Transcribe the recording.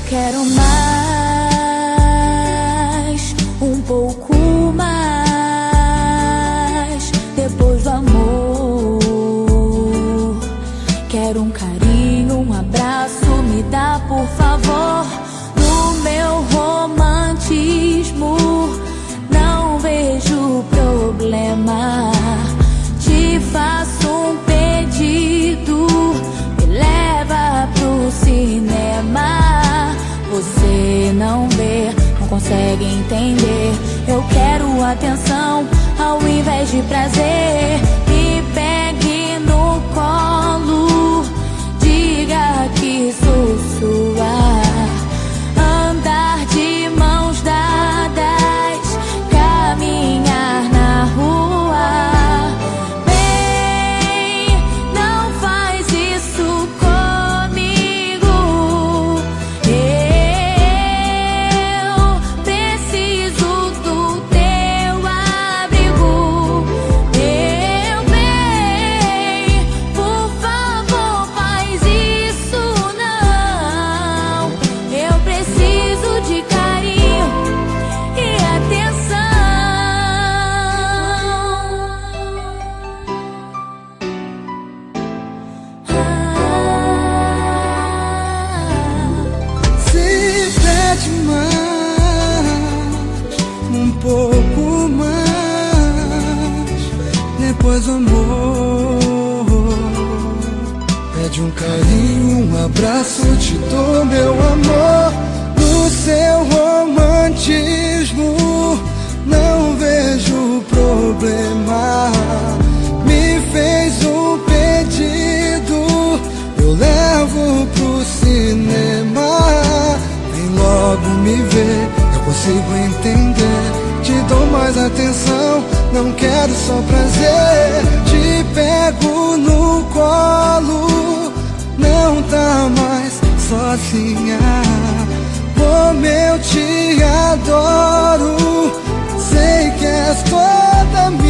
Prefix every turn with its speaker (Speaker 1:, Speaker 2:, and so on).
Speaker 1: quero mais, um pouco mais, depois do amor. Quero um carinho, um abraço, me dá por favor. No meu romantismo não vejo problema. Te faço um pedido, me leva pro cinema. Você não vê, não consegue entender. Eu quero atenção ao invés de prazer. Me pegue no colo, diga que sou sua. Andar de mãos dadas, caminhar na rua. Bem, não faz isso comigo. Eu preciso do teu abrigo. Meu bem, por favor, faz isso não. Eu preciso de carinho e atenção.
Speaker 2: Se pede mais, um pouco mais, depois do amor. Pede um carinho, um abraço, te dou meu amor. No seu romantismo não vejo problema. Me fez um pedido, eu levo pro cinema. Vem logo me ver, eu consigo entender. Te dou mais atenção, não quero só prazer. Te pego no colo, não tá mais sozinha. Como eu te adoro, sei que és toda minha.